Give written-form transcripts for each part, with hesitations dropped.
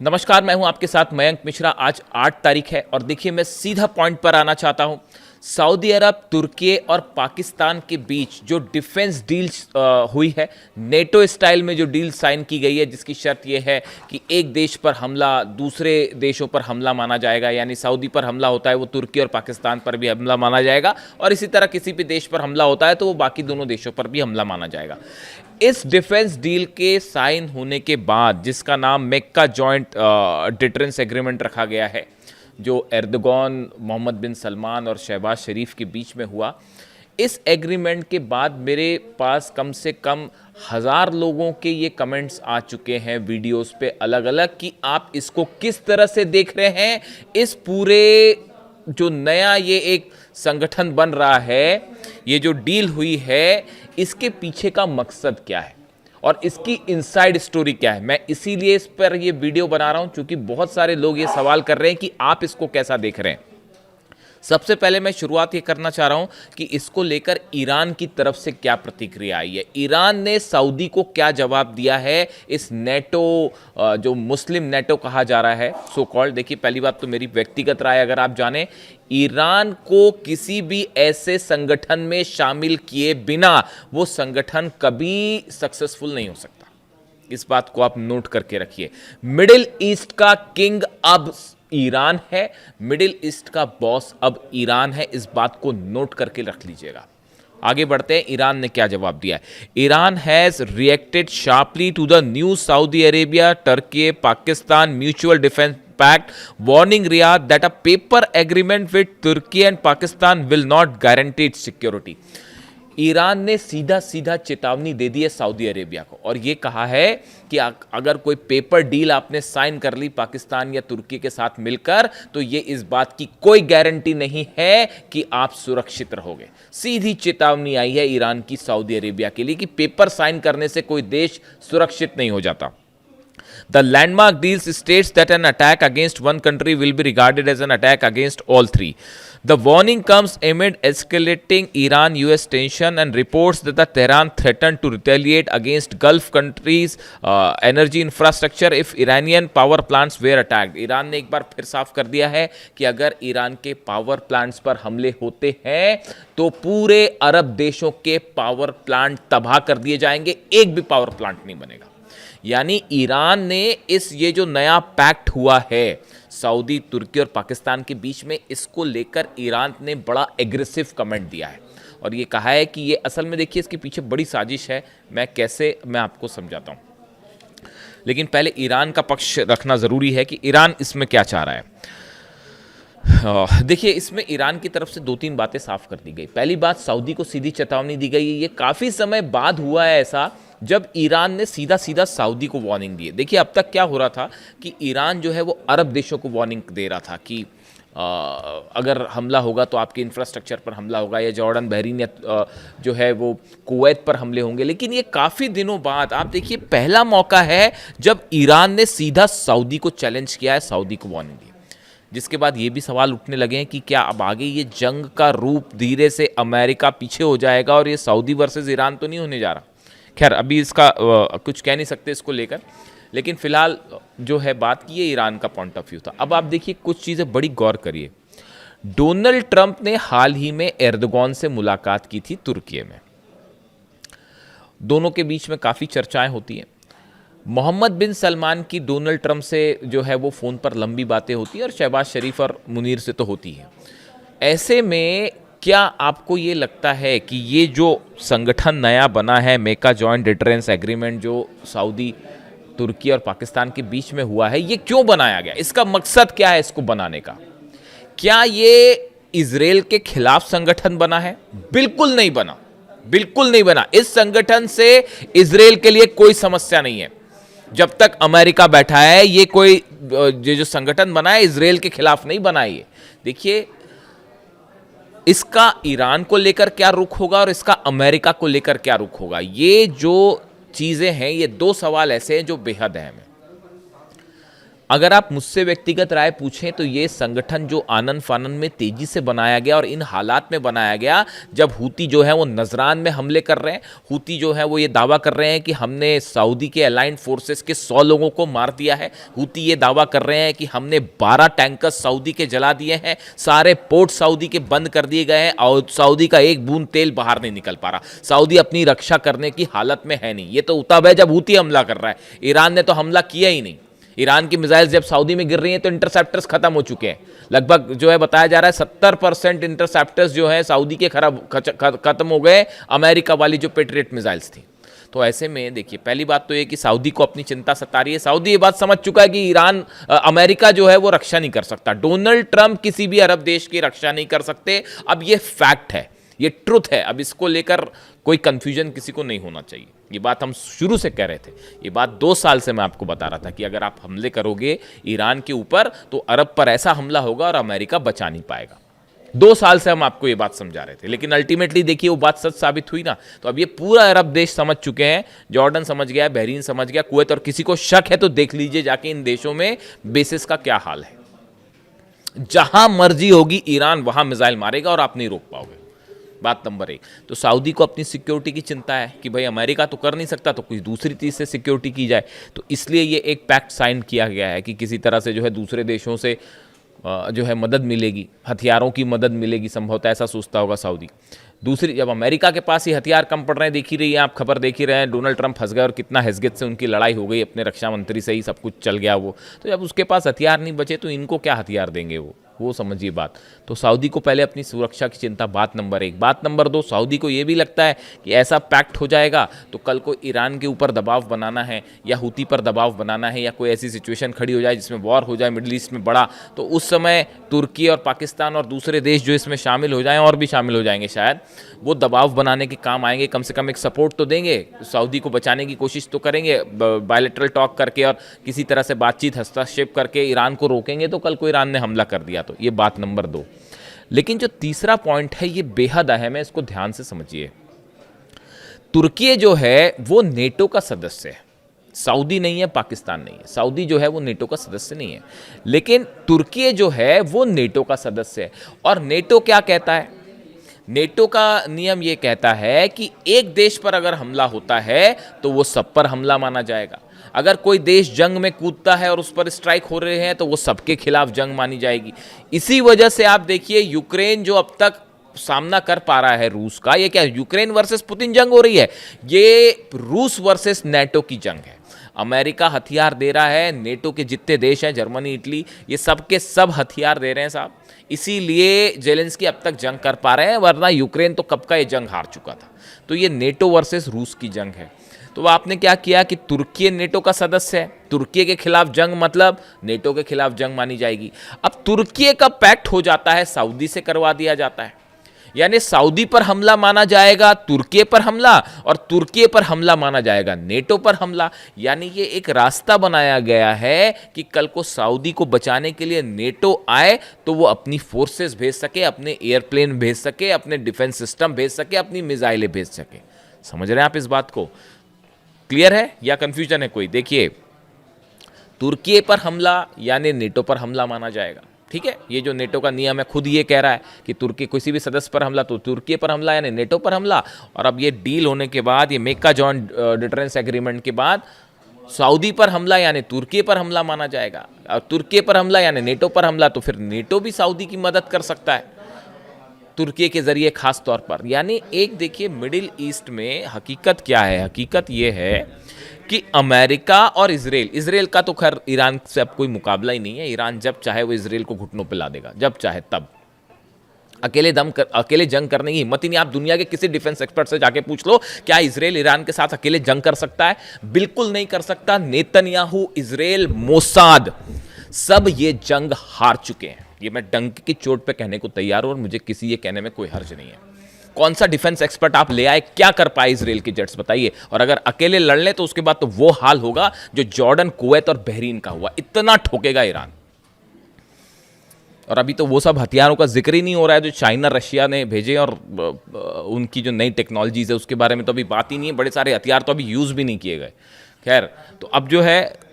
नमस्कार, मैं हूं आपके साथ मयंक मिश्रा। आज 8 तारीख है और देखिए मैं सीधा पॉइंट पर आना चाहता हूं। सऊदी अरब, तुर्की और पाकिस्तान के बीच जो डिफेंस डील हुई है, नेटो स्टाइल में जो डील साइन की गई है, जिसकी शर्त यह है कि एक देश पर हमला दूसरे देशों पर हमला माना जाएगा, यानी सऊदी पर हमला होता है वो तुर्की और पाकिस्तान पर भी हमला माना जाएगा, और इसी तरह किसी भी देश पर हमला होता है तो वो बाकी दोनों देशों पर भी हमला माना जाएगा। इस डिफेंस डील के साइन होने के बाद, जिसका नाम मेक्का जॉइंट डिटरेंस एग्रीमेंट रखा गया है, जो एर्दोगन, मोहम्मद बिन सलमान और शहबाज शरीफ के बीच में हुआ, इस एग्रीमेंट के बाद मेरे पास कम से कम 1000 लोगों के ये कमेंट्स आ चुके हैं वीडियोस पे अलग अलग कि आप इसको किस तरह से देख रहे हैं। इस पूरे जो नया ये एक संगठन बन रहा है, ये जो डील हुई है, इसके पीछे का मकसद क्या है और इसकी इनसाइड स्टोरी क्या है। मैं इसीलिए इस पर ये वीडियो बना रहा हूं क्योंकि बहुत सारे लोग ये सवाल कर रहे हैं कि आप इसको कैसा देख रहे हैं। सबसे पहले मैं शुरुआत ये करना चाह रहा हूं कि इसको लेकर ईरान की तरफ से क्या प्रतिक्रिया आई है। ईरान ने सऊदी को क्या जवाब दिया है इस नेटो, जो मुस्लिम नेटो कहा जा रहा है सो कॉल्ड। देखिए, पहली बात तो मेरी व्यक्तिगत राय अगर आप जानें, ईरान को किसी भी ऐसे संगठन में शामिल किए बिना वो संगठन कभी सक्सेसफुल नहीं हो सकता। इस बात को आप नोट करके रखिए। मिडिल ईस्ट का किंग अब ईरान है, मिडिल ईस्ट का बॉस अब ईरान है, इस बात को नोट करके रख लीजिएगा। आगे बढ़ते हैं, ईरान ने क्या जवाब दिया है। Iran has reacted sharply to the new Saudi Arabia Turkey Pakistan mutual defence pact, warning Riyadh that a paper agreement with Turkey and Pakistan will not guarantee its security। Iran ने सीधा सीधा चेतावनी दे दी है सऊदी अरेबिया को और ये कहा है कि अगर कोई पेपर डील आपने साइन कर ली पाकिस्तान या तुर्की के साथ मिलकर, तो ये इस बात की कोई गारंटी नहीं है कि आप सुरक्षित रहोगे। सीधी चेतावनी आई है ईरान की सऊदी अरेबिया के लिए कि पेपर साइन करने से कोई देश सुरक्षित नहीं हो जाता। The landmark deal states that an attack against one country will be regarded as an attack against all three. The warning comes amid escalating Iran-US tension and reports that the Tehran threatened to retaliate against Gulf countries' energy infrastructure if Iranian power plants were attacked. Iran ने एक बार फिर साफ कर दिया है कि अगर Iran के पावर प्लांट्स पर हमले होते हैं तो पूरे अरब देशों के पावर प्लांट तबाह कर दिए जाएंगे, एक भी पावर प्लांट नहीं बनेगा। यानी ईरान ने ये जो नया पैक्ट हुआ है सऊदी, तुर्की और पाकिस्तान के बीच में, इसको लेकर ईरान ने बड़ा एग्रेसिव कमेंट दिया है और ये कहा है कि ये असल में, देखिए, इसके पीछे बड़ी साजिश है। मैं आपको समझाता हूँ, लेकिन पहले ईरान का पक्ष रखना ज़रूरी है कि ईरान इसमें क्या चाह रहा है। देखिए, इसमें ईरान की तरफ से 2-3 बातें साफ कर दी गई। पहली बात, सऊदी को सीधी चेतावनी दी गई है। ये काफ़ी समय बाद हुआ है ऐसा जब ईरान ने सीधा सीधा सऊदी को वार्निंग दी है। देखिए, अब तक क्या हो रहा था कि ईरान जो है वो अरब देशों को वार्निंग दे रहा था कि अगर हमला होगा तो आपके इंफ्रास्ट्रक्चर पर हमला होगा, या जॉर्डन, बहरीन, या जो है वो कुवैत पर हमले होंगे। लेकिन ये काफ़ी दिनों बाद, आप देखिए, पहला मौका है जब ईरान ने सीधा सऊदी को चैलेंज किया है, सऊदी को वार्निंग दी। जिसके बाद ये भी सवाल उठने लगे हैं कि क्या अब आगे ये जंग का रूप धीरे से अमेरिका पीछे हो जाएगा और ये सऊदी वर्सेस ईरान तो नहीं होने जा रहा। खैर, अभी इसका कुछ कह नहीं सकते इसको लेकर, लेकिन फिलहाल जो है बात की, ये ईरान का पॉइंट ऑफ व्यू था। अब आप देखिए, कुछ चीज़ें बड़ी गौर करिए। डोनाल्ड ट्रंप ने हाल ही में एर्दोगन से मुलाकात की थी तुर्की में। दोनों के बीच में काफ़ी चर्चाएं होती हैं। मोहम्मद बिन सलमान की डोनाल्ड ट्रंप से जो है वो फ़ोन पर लंबी बातें होती हैं और शहबाज शरीफ और मुनीर से तो होती है। ऐसे में क्या आपको ये लगता है कि ये जो संगठन नया बना है, मेक्का जॉइंट डिटरेंस एग्रीमेंट, जो सऊदी, तुर्की और पाकिस्तान के बीच में हुआ है, ये क्यों बनाया गया? इसका मकसद क्या है इसको बनाने का? क्या ये इजराइल के खिलाफ संगठन बना है? बिल्कुल नहीं बना, बिल्कुल नहीं बना। इस संगठन से इजराइल के लिए कोई समस्या नहीं है। जब तक अमेरिका बैठा है, ये कोई जो संगठन बना है इजराइल के खिलाफ नहीं बना है। देखिए, इसका ईरान को लेकर क्या रुख होगा और इसका अमेरिका को लेकर क्या रुख होगा, ये जो चीज़ें हैं, ये 2 सवाल ऐसे हैं जो बेहद अहम हैं। अगर आप मुझसे व्यक्तिगत राय पूछें तो ये संगठन जो आनन फानन में तेजी से बनाया गया और इन हालात में बनाया गया जब हूती जो है वो नजरान में हमले कर रहे हैं। हूती जो है वो ये दावा कर रहे हैं कि हमने सऊदी के अलाइंड फोर्सेस के 100 लोगों को मार दिया है। हूती ये दावा कर रहे हैं कि हमने 12 टैंकर सऊदी के जला दिए हैं, सारे पोर्ट सऊदी के बंद कर दिए गए हैं और सऊदी का एक बूंद तेल बाहर नहीं निकल पा रहा। सऊदी अपनी रक्षा करने की हालत में है नहीं। ये तो तब है जब हूती हमला कर रहा है। ईरान ने तो हमला किया ही नहीं। ईरान की मिसाइल्स जब सऊदी में गिर रही हैं तो इंटरसेप्टर्स खत्म हो चुके हैं। लगभग जो है बताया जा रहा है 70% इंटरसेप्टर्स जो है सऊदी के खत्म हो गए, अमेरिका वाली जो पेट्रियट मिसाइल्स थी। तो ऐसे में देखिए, पहली बात तो ये कि सऊदी को अपनी चिंता सता रही है। सऊदी ये बात समझ चुका है कि अमेरिका जो है वो रक्षा नहीं कर सकता। डोनाल्ड ट्रंप किसी भी अरब देश की रक्षा नहीं कर सकते। अब ये फैक्ट है, ये ट्रुथ है। अब इसको लेकर कोई कंफ्यूजन किसी को नहीं होना चाहिए। ये बात हम शुरू से कह रहे थे। ये बात 2 साल से मैं आपको बता रहा था कि अगर आप हमले करोगे ईरान के ऊपर तो अरब पर ऐसा हमला होगा और अमेरिका बचा नहीं पाएगा। 2 साल से हम आपको ये बात समझा रहे थे, लेकिन अल्टीमेटली देखिए वो बात सच साबित हुई ना। तो अब ये पूरा अरब देश समझ चुके हैं। जॉर्डन समझ गया, बहरीन समझ गया, कुवैत, और किसी को शक है तो देख लीजिए जाके इन देशों में बेसिस का क्या हाल है। जहां मर्जी होगी ईरान वहां मिसाइल मारेगा और आप नहीं रोक पाओगे। बात नंबर 1। तो सऊदी को अपनी सिक्योरिटी की चिंता है कि भाई अमेरिका तो कर नहीं सकता तो कोई दूसरी चीज़ से सिक्योरिटी की जाए। तो इसलिए ये एक पैक्ट साइन किया गया है कि किसी तरह से जो है दूसरे देशों से जो है मदद मिलेगी, हथियारों की मदद मिलेगी, संभवतः ऐसा सोचता होगा सऊदी। दूसरी, जब अमेरिका के पास ही हथियार कम पड़ रहे हैं, देख ही रही हैं आप, खबर देख ही रहे हैं, डोनाल्ड ट्रंप फंस गए और कितना हैसगत से उनकी लड़ाई हो गई, अपने रक्षा मंत्री से ही सब कुछ चल गया वो। तो जब उसके पास हथियार नहीं बचे तो इनको क्या हथियार देंगे वो समझिए बात। तो सऊदी को पहले अपनी सुरक्षा की चिंता, बात नंबर 1। बात नंबर 2, सऊदी को ये भी लगता है कि ऐसा पैक्ट हो जाएगा तो कल को ईरान के ऊपर दबाव बनाना है या हूती पर दबाव बनाना है या कोई ऐसी सिचुएशन खड़ी हो जाए जिसमें वॉर हो जाए मिडिल ईस्ट में बड़ा, तो उस समय तुर्की और पाकिस्तान और दूसरे देश जो इसमें शामिल हो जाएं, और भी शामिल हो जाएंगे शायद, वो दबाव बनाने के काम आएंगे। कम से कम एक सपोर्ट तो देंगे, सऊदी को बचाने की कोशिश तो करेंगे, बायलैटरल टॉक करके और किसी तरह से बातचीत, हस्तक्षेप करके ईरान को रोकेंगे तो कल को ईरान ने हमला कर दिया तो। ये बात नंबर 2। लेकिन जो तीसरा पॉइंट है ये बेहद अहम है, इसको ध्यान से समझिए। तुर्की जो है वो नेटो का सदस्य है, सऊदी नहीं है, पाकिस्तान नहीं है। सऊदी जो है वो नेटो का सदस्य नहीं है, लेकिन तुर्की जो है वो नेटो का सदस्य है। और नेटो क्या कहता है? नेटो का नियम ये कहता है कि एक देश पर अगर हमला होता है तो वो सब पर हमला माना जाएगा। अगर कोई देश जंग में कूदता है और उस पर स्ट्राइक हो रहे हैं तो वो सबके खिलाफ जंग मानी जाएगी। इसी वजह से आप देखिए यूक्रेन जो अब तक सामना कर पा रहा है रूस का, ये क्या यूक्रेन वर्सेस पुतिन जंग हो रही है? ये रूस वर्सेस नेटो की जंग है। अमेरिका हथियार दे रहा है, नेटो के जितने देश हैं, जर्मनी, इटली, ये सब के सब हथियार दे रहे हैं साहब। इसीलिए जेलेंस्की अब तक जंग कर पा रहे हैं, वरना यूक्रेन तो कब का ये जंग हार चुका था। तो ये नेटो वर्सेस रूस की जंग है। तो आपने क्या किया कि तुर्की नेटो का सदस्य है, तुर्की के खिलाफ जंग मतलब नेटो के खिलाफ जंग मानी जाएगी। अब तुर्की का पैक्ट हो जाता है, सऊदी से करवा दिया जाता है, यानी सऊदी पर हमला माना जाएगा तुर्की पर हमला, और तुर्की पर हमला माना जाएगा नेटो पर हमला। यानी ये एक रास्ता बनाया गया है कि कल को सऊदी को बचाने के लिए नेटो आए तो वो अपनी फोर्सेस भेज सके, अपने एयरप्लेन भेज सके, अपने डिफेंस सिस्टम भेज सके, अपनी मिसाइलें भेज सके। समझ रहे हैं आप इस बात को? क्लियर है या कंफ्यूजन है कोई? देखिए, तुर्की पर हमला यानी नेटो पर हमला माना जाएगा, ठीक है। ये जो नेटो का नियम है खुद ये कह रहा है कि तुर्की किसी भी सदस्य पर हमला तो तुर्की पर हमला यानी नेटो पर हमला। और अब ये डील होने के बाद, ये मेका जॉइंट डिटरेंस एग्रीमेंट के बाद, सऊदी पर हमला यानी तुर्की पर हमला माना जाएगा, और तुर्की पर हमला यानी नेटो पर हमला, तो फिर नेटो भी सऊदी की मदद कर सकता है तुर्की के जरिए खास तौर पर। यानी एक देखिए, मिडिल ईस्ट में हकीकत क्या है? हकीकत ये है कि अमेरिका और इजराइल का तो खैर ईरान से अब कोई मुकाबला ही नहीं है। ईरान जब चाहे वो इजराइल को घुटनों पे ला देगा, जब चाहे तब। अकेले जंग करने की हिम्मत ही नहीं। आप दुनिया के किसी डिफेंस एक्सपर्ट से जाके पूछ लो, क्या इजराइल ईरान के साथ अकेले जंग कर सकता है? बिल्कुल नहीं कर सकता। नेतन्याहू, इजराइल, मोसाद, सब ये जंग हार चुके हैं। ये मैं डंक की चोट पे कहने को तैयार हूं और मुझे किसी ये कहने में कोई हर्ज नहीं है। कौन सा डिफेंस एक्सपर्ट आप ले आए, क्या कर पाए इजराइल के जेट्स, बताइए। और अगर अकेले लड़ लें तो उसके बाद तो वो हाल होगा जो जॉर्डन, कुवैत और बहरीन का हुआ। इतना ठोकेगा ईरान। और अभी तो वो सब हथियारों का जिक्र ही नहीं हो रहा है जो चाइना, रशिया ने भेजे, और उनकी जो नई टेक्नोलॉजीज है उसके बारे में तो अभी बात ही नहीं है। बड़े सारे हथियार तो अभी यूज भी नहीं किए गए। खैर, तो अब जो है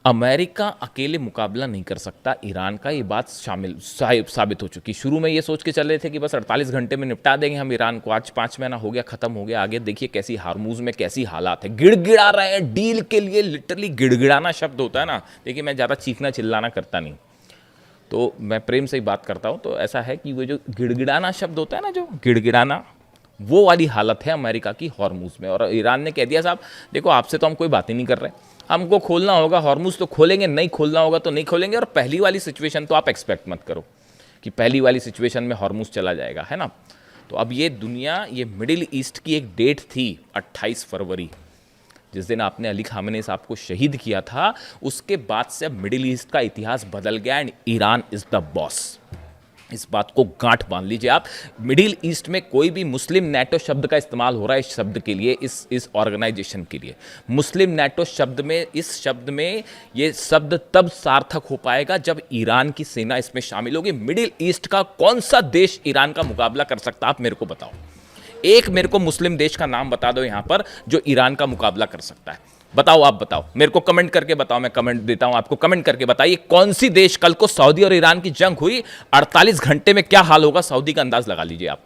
अमेरिका अकेले मुकाबला नहीं कर सकता ईरान का, ये बात साबित हो चुकी। शुरू में ये सोच के चल रहे थे कि बस 48 घंटे में निपटा देंगे हम ईरान को, आज 5 महीना हो गया, खत्म हो गया। आगे देखिए कैसी हार्मूज में कैसी हालात है, गिड़गिड़ा रहे हैं डील के लिए। लिटरली गिड़गिड़ाना शब्द होता है ना, देखिए मैं ज़्यादा चीखना चिल्लाना करता नहीं, तो मैं प्रेम से ही बात करता हूँ। तो ऐसा है कि वो जो गिड़गिड़ाना शब्द होता है ना, जो गिड़गिड़ाना, वो वाली हालत है अमेरिका की हॉर्मूज में। और ईरान ने कह दिया साहब देखो आपसे तो हम कोई बात ही नहीं कर रहे, हमको खोलना होगा हॉर्मूज तो खोलेंगे, नहीं खोलना होगा तो नहीं खोलेंगे। और पहली वाली सिचुएशन तो आप एक्सपेक्ट मत करो कि पहली वाली सिचुएशन में हॉर्मूज चला जाएगा, है ना। तो अब ये दुनिया, ये मिडिल ईस्ट की एक डेट थी 28 फरवरी, जिस दिन आपने अली खामेनी साहब को शहीद किया था, उसके बाद से अब मिडिल ईस्ट का इतिहास बदल गया and Iran is the boss. इस बात को गांठ बांध लीजिए आप। मिडिल ईस्ट में कोई भी मुस्लिम नेटो शब्द का इस्तेमाल हो रहा है इस शब्द के लिए, इस ऑर्गेनाइजेशन के लिए। मुस्लिम नेटो शब्द में, इस शब्द में ये शब्द तब सार्थक हो पाएगा जब ईरान की सेना इसमें शामिल होगी। मिडिल ईस्ट का कौन सा देश ईरान का मुकाबला कर सकता है, आप मेरे को बताओ। एक मेरे को मुस्लिम देश का नाम बता दो यहां पर जो ईरान का मुकाबला कर सकता है। बताओ, आप बताओ मेरे को, कमेंट करके बताओ, मैं कमेंट देता हूं आपको, कमेंट करके बताइए कौन सी देश, कल को सऊदी और ईरान की जंग हुई, 48 घंटे में क्या हाल होगा सऊदी का अंदाज लगा लीजिए आप।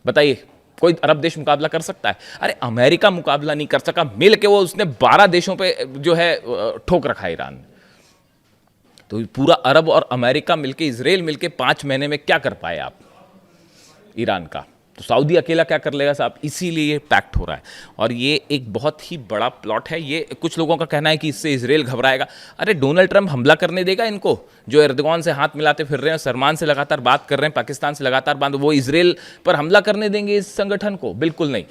बताइए कोई अरब देश मुकाबला कर सकता है? अरे अमेरिका मुकाबला नहीं कर सका, मिल के वो उसने 12 देशों पे जो है ठोक रखा ईरान ने। तो पूरा अरब और अमेरिका मिलके, इजराइल मिलके 5 महीने में क्या कर पाए आप ईरान का? तो सऊदी अकेला क्या कर लेगा साहब? इसीलिए ये पैक्ट हो रहा है और ये एक बहुत ही बड़ा प्लॉट है। ये कुछ लोगों का कहना है कि इससे इजराइल घबराएगा। अरे डोनाल्ड ट्रंप हमला करने देगा इनको, जो एर्दोगान से हाथ मिलाते फिर रहे हैं, सलमान से लगातार बात कर रहे हैं, पाकिस्तान से लगातार बात, वो इजराइल पर हमला करने देंगे इस संगठन को? बिल्कुल नहीं।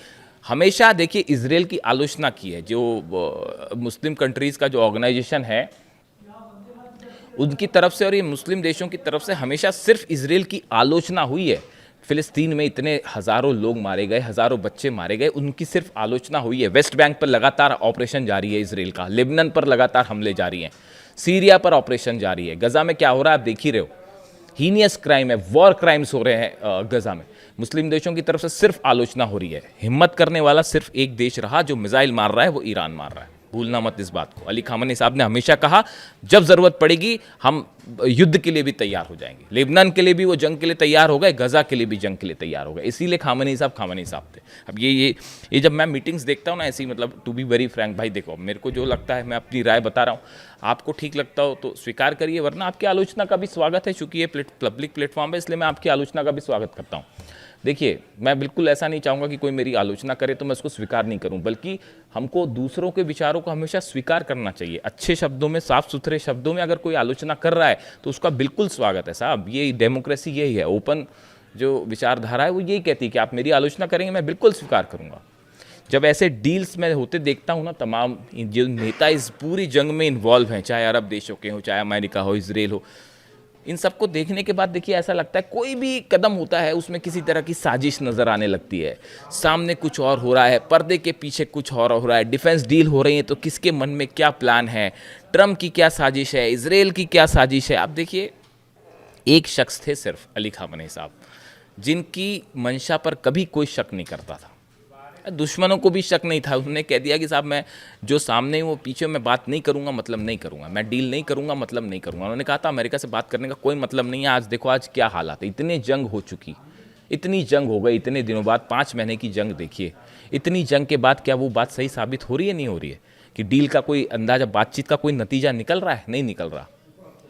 हमेशा देखिए इजराइल की आलोचना की है, जो मुस्लिम कंट्रीज़ का जो ऑर्गेनाइजेशन है उनकी तरफ से और ये मुस्लिम देशों की तरफ से हमेशा सिर्फ इजराइल की आलोचना हुई है। फिलिस्तीन में इतने हज़ारों लोग मारे गए, हज़ारों बच्चे मारे गए, उनकी सिर्फ आलोचना हुई है। वेस्ट बैंक पर लगातार ऑपरेशन जारी है इजराइल का, लेबनान पर लगातार हमले जारी हैं, सीरिया पर ऑपरेशन जारी है, गजा में क्या हो रहा है आप देख ही रहे हो। हीनियस क्राइम है, वॉर क्राइम्स हो रहे हैं गजा में। मुस्लिम देशों की तरफ से सिर्फ आलोचना हो रही है। हिम्मत करने वाला सिर्फ एक देश रहा जो मिसाइल मार रहा है, वो ईरान मार रहा है। भूलना मत इस बात को। अली खामेनी साहब ने हमेशा कहा जब ज़रूरत पड़ेगी हम युद्ध के लिए भी तैयार हो जाएंगे। लेबनान के लिए भी वो जंग के लिए तैयार हो गए, गजा के लिए भी जंग के लिए तैयार हो गए। इसीलिए खामेनी साहब थे। अब ये जब मैं मीटिंग्स देखता हूँ ना ऐसी, मतलब टू बी वेरी फ्रैंक भाई, देखो मेरे को जो लगता है मैं अपनी राय बता रहा हूँ, आपको ठीक लगता हो तो स्वीकार करिए, वरना आपकी आलोचना का भी स्वागत है। चूंकि ये पब्लिक प्लेटफॉर्म है इसलिए मैं आपकी आलोचना का भी स्वागत करता हूँ। देखिए मैं बिल्कुल ऐसा नहीं चाहूँगा कि कोई मेरी आलोचना करे तो मैं उसको स्वीकार नहीं करूँ, बल्कि हमको दूसरों के विचारों को हमेशा स्वीकार करना चाहिए। अच्छे शब्दों में, साफ सुथरे शब्दों में अगर कोई आलोचना कर रहा है तो उसका बिल्कुल स्वागत है साहब। ये डेमोक्रेसी यही है, ओपन जो विचारधारा है वो यही कहती है कि आप मेरी आलोचना करेंगे मैं बिल्कुल स्वीकार करूँगा। जब ऐसे डील्स में होते देखता हूँ ना, तमाम जो नेता इस पूरी जंग में इन्वॉल्व हैं, चाहे अरब देशों के हो, चाहे अमेरिका हो, इजराइल हो, इन सबको देखने के बाद देखिए ऐसा लगता है कोई भी कदम होता है उसमें किसी तरह की साजिश नज़र आने लगती है। सामने कुछ और हो रहा है, पर्दे के पीछे कुछ और हो रहा है, डिफेंस डील हो रही है तो किसके मन में क्या प्लान है, ट्रम्प की क्या साजिश है, इजराइल की क्या साजिश है। आप देखिए एक शख्स थे सिर्फ अली खामेनी साहब, जिनकी मंशा पर कभी कोई शक नहीं करता था, दुश्मनों को भी शक नहीं था। उन्होंने कह दिया कि साहब मैं जो सामने वो पीछे मैं बात नहीं करूंगा मतलब नहीं करूंगा, मैं डील नहीं करूंगा मतलब नहीं करूंगा। उन्होंने कहा था अमेरिका से बात करने का कोई मतलब नहीं है। आज देखो आज क्या हालात है, इतनी जंग हो चुकी, इतनी जंग हो गई इतने दिनों बाद, 5 महीने की जंग देखिए। इतनी जंग के बाद क्या वो बात सही साबित हो रही है? नहीं हो रही है कि डील का कोई अंदाजा, बातचीत का कोई नतीजा निकल रहा है? नहीं निकल रहा।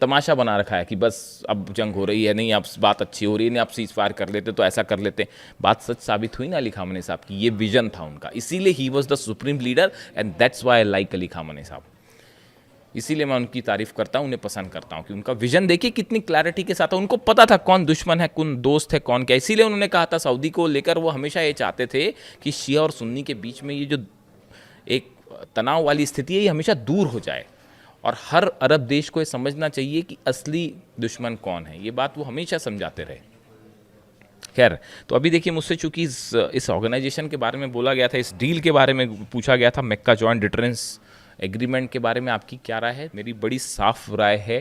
तमाशा बना रखा है कि बस अब जंग हो रही है, नहीं अब बात अच्छी हो रही है, नहीं आप सीज फायर कर लेते तो ऐसा कर लेते। बात सच साबित हुई ना अली खामेनी साहब की, ये विजन था उनका, इसीलिए he was the supreme leader and that's why I like Ali Khamenei साहब। इसीलिए मैं उनकी तारीफ करता हूँ, उन्हें पसंद करता हूँ कि उनका विजन देखिए कितनी क्लैरिटी के साथ है। उनको पता था कौन दुश्मन है, कौन दोस्त है, कौन क्या। इसीलिए उन्होंने कहा था सऊदी को लेकर, वो हमेशा ये चाहते थे कि शिया और सुन्नी के बीच में ये जो एक तनाव वाली स्थिति है ये हमेशा दूर हो जाए और हर अरब देश को ये समझना चाहिए कि असली दुश्मन कौन है। ये बात वो हमेशा समझाते रहे। खैर, तो अभी देखिए मुझसे चूंकि इस ऑर्गेनाइजेशन के बारे में बोला गया था, इस डील के बारे में पूछा गया था, मक्का जॉइंट डिटरेंस एग्रीमेंट के बारे में आपकी क्या राय है? मेरी बड़ी साफ राय है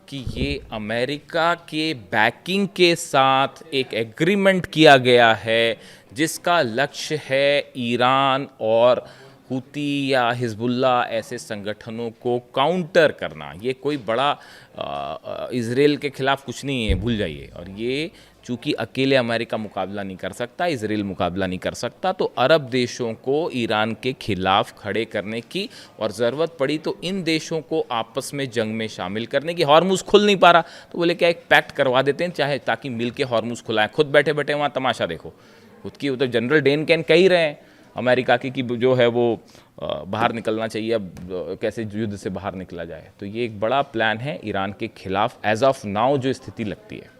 कि ये अमेरिका के बैकिंग के साथ एक एग्रीमेंट किया गया है जिसका लक्ष्य है ईरान और हूती या हिजबुल्ला ऐसे संगठनों को काउंटर करना, ये कोई बड़ा इजराइल के खिलाफ कुछ नहीं है, भूल जाइए। और ये चूंकि अकेले अमेरिका मुकाबला नहीं कर सकता, इजराइल मुकाबला नहीं कर सकता, तो अरब देशों को ईरान के खिलाफ खड़े करने की और ज़रूरत पड़ी तो इन देशों को आपस में जंग में शामिल करने की। हॉर्मुज़ खुल नहीं पा रहा तो बोले क्या एक पैक्ट करवा देते हैं, चाहे ताकि मिल के हॉर्मुज़ खुलाएं। खुद बैठे बैठे वहाँ तमाशा देखो, खुद की उधर जनरल डेन कैन कह ही रहे हैं अमेरिका की कि जो है वो बाहर निकलना चाहिए, अब कैसे युद्ध से बाहर निकला जाए। तो ये एक बड़ा प्लान है ईरान के खिलाफ एज ऑफ नाउ जो स्थिति लगती है।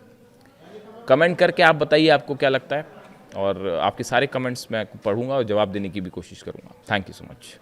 कमेंट करके आप बताइए आपको क्या लगता है, और आपके सारे कमेंट्स मैं पढ़ूंगा और जवाब देने की भी कोशिश करूंगा। Thank you so much.